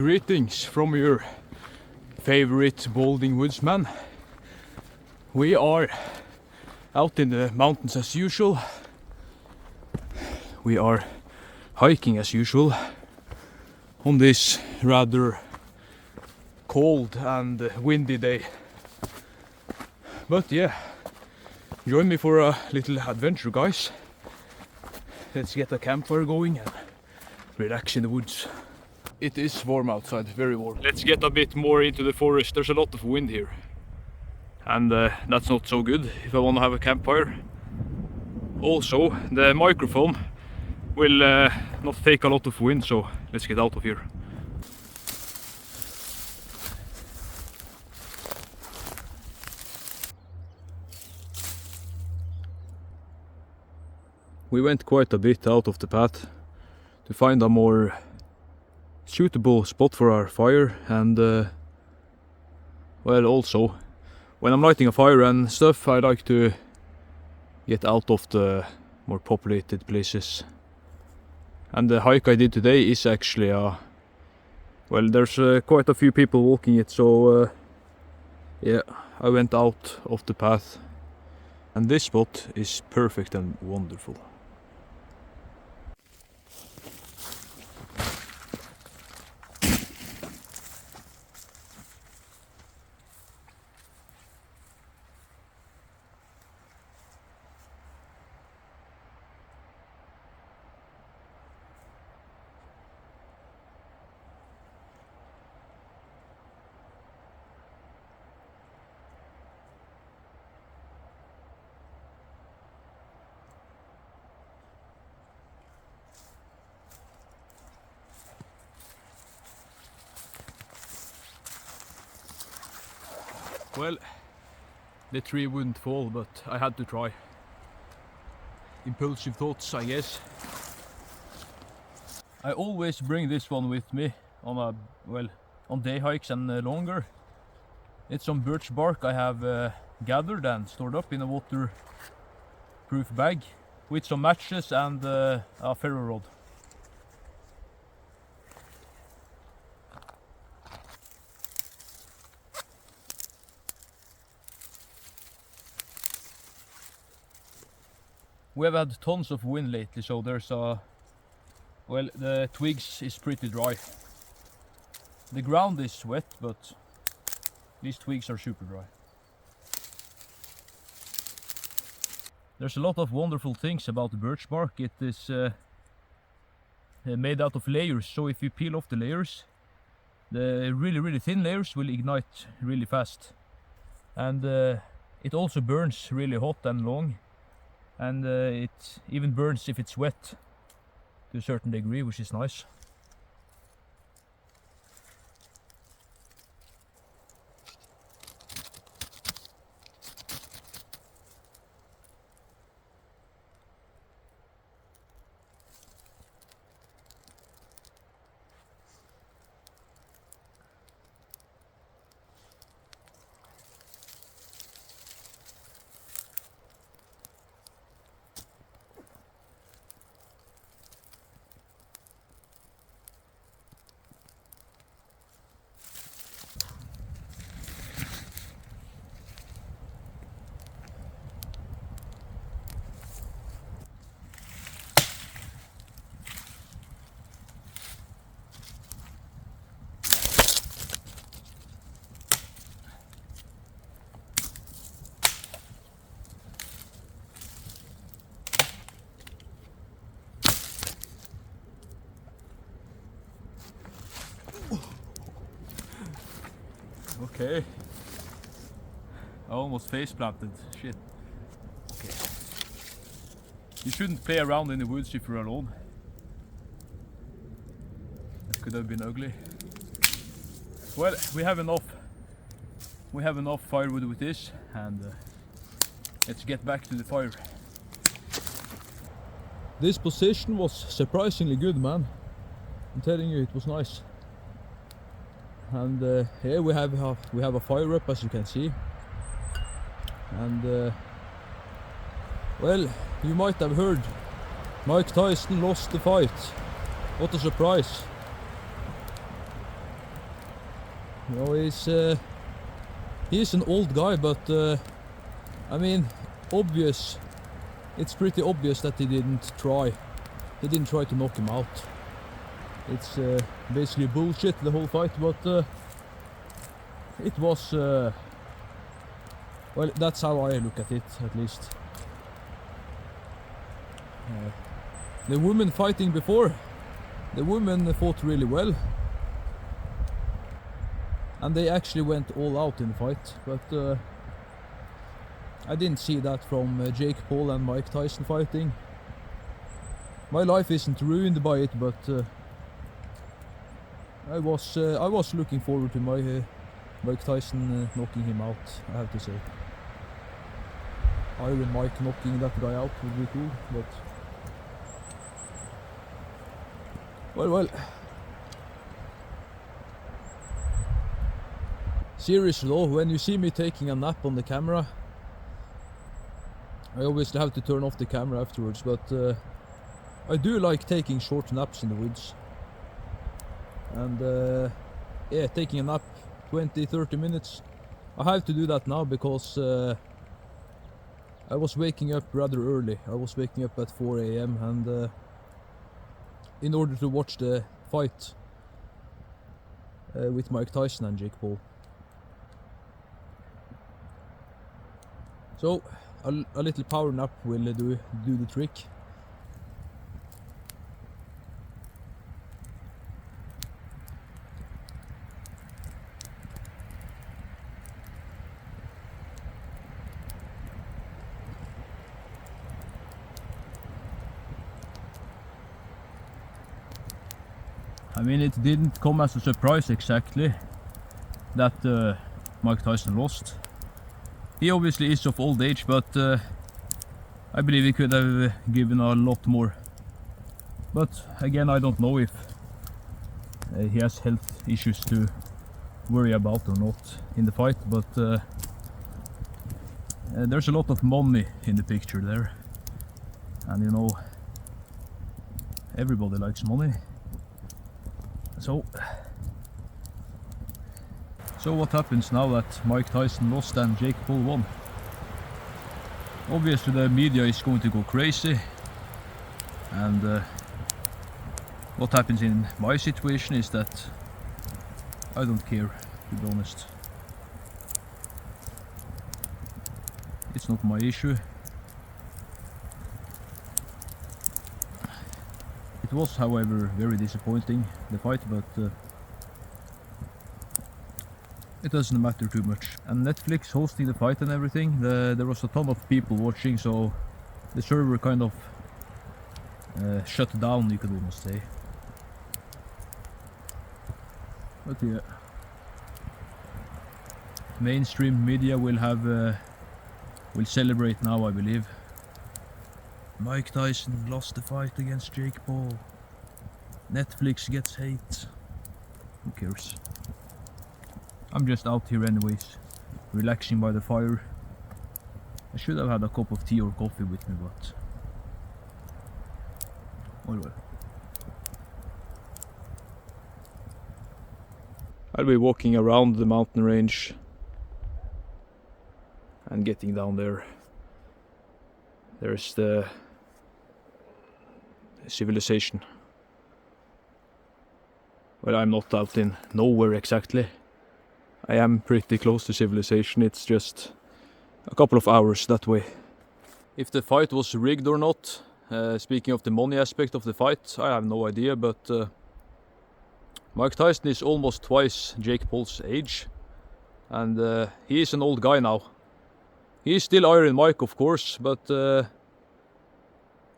Greetings from your favorite balding woodsman. We are out in the mountains as usual. We are hiking as usual on this rather cold and windy day. But yeah, join me for a little adventure, guys. Let's get a campfire going and relax in the woods. It is warm outside, very warm. Let's get a bit more into the forest. There's a lot of wind here. And that's not so good if I want to have a campfire. Also, the microphone will not take a lot of wind, so let's get out of here. We went quite a bit out of the path to find a more suitable spot for our fire, and well, also when I'm lighting a fire and stuff, I like to get out of the more populated places. And the hike I did today is actually well, there's quite a few people walking it, so yeah, I went out of the path, and this spot is perfect and wonderful. Well, the tree wouldn't fall, but I had to try. Impulsive thoughts, I guess. I always bring this one with me on on day hikes and longer. It's some birch bark I have gathered and stored up in a waterproof bag with some matches and a ferro rod. We have had tons of wind lately, so there's the twigs is pretty dry. The ground is wet, but these twigs are super dry. There's a lot of wonderful things about the birch bark. It is made out of layers, so if you peel off the layers, the really thin layers will ignite really fast. And it also burns really hot and long. And it even burns if it's wet to a certain degree, which is nice. Okay. I almost face planted. Shit. Okay. You shouldn't play around in the woods if you're alone. That could have been ugly. Well, we have enough. We have enough firewood with this, and let's get back to the fire. This position was surprisingly good, man. I'm telling you, it was nice. And here we have a fire up, as you can see. And well, you might have heard Mike Tyson lost the fight. What a surprise. You know, he's an old guy, but I mean, it's pretty obvious that he didn't try to knock him out. It's basically bullshit, the whole fight, but it was, well, that's how I look at it, at least. The women fighting before, the women fought really well. And they actually went all out in the fight, but I didn't see that from Jake Paul and Mike Tyson fighting. My life isn't ruined by it, but I was looking forward to Mike Tyson knocking him out, I have to say. Iron Mike knocking that guy out would be cool, but well. Seriously though, when you see me taking a nap on the camera, I obviously have to turn off the camera afterwards, but I do like taking short naps in the woods. And yeah, taking a nap 20-30 minutes. I have to do that now because I was waking up rather early. I was waking up at 4 AM and in order to watch the fight with Mike Tyson and Jake Paul. So a little power nap will do the trick. I mean, it didn't come as a surprise exactly that Mike Tyson lost. He obviously is of old age, but I believe he could have given a lot more. But again, I don't know if he has health issues to worry about or not in the fight, but there's a lot of money in the picture there. And you know, everybody likes money. So what happens now that Mike Tyson lost and Jake Paul won? Obviously the media is going to go crazy, and what happens in my situation is that I don't care, to be honest. It's not my issue. It was, however, very disappointing, the fight, but it doesn't matter too much. And Netflix hosting the fight and everything, there was a ton of people watching, so the server kind of shut down, you could almost say. But yeah, mainstream media will celebrate now, I believe. Mike Tyson lost the fight against Jake Paul. Netflix gets hate. Who cares? I'm just out here anyways, relaxing by the fire. I should have had a cup of tea or coffee with me, but well. I'll be walking around the mountain range and getting down there. There's the civilization. Well, I'm not out in nowhere exactly. I am pretty close to civilization, it's just a couple of hours that way. If the fight was rigged or not, speaking of the money aspect of the fight, I have no idea, but Mike Tyson is almost twice Jake Paul's age, and he is an old guy now. He is still Iron Mike, of course, but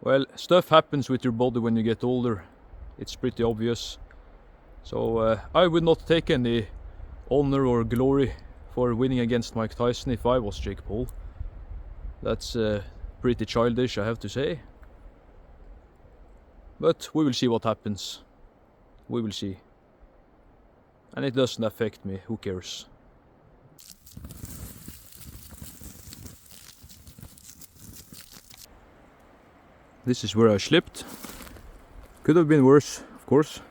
well, stuff happens with your body when you get older. It's pretty obvious. So I would not take any honor or glory for winning against Mike Tyson if I was Jake Paul. That's pretty childish, I have to say. But we will see what happens. We will see. And it doesn't affect me, who cares? This is where I slipped. Could have been worse, of course.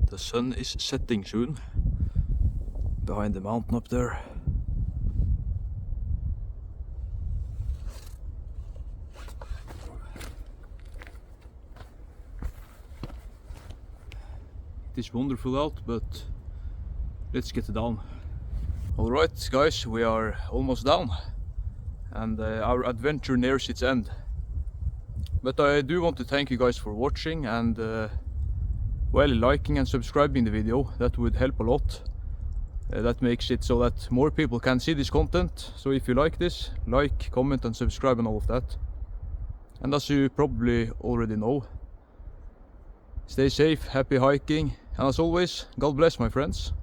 The sun is setting soon behind the mountain up there. It is wonderful out, but let's get down. Alright guys, we are almost down and our adventure nears its end. But I do want to thank you guys for watching and well, liking and subscribing the video. That would help a lot. That makes it so that more people can see this content. So if you like this, like, comment and subscribe and all of that. And as you probably already know, stay safe, happy hiking, and as always, God bless my friends.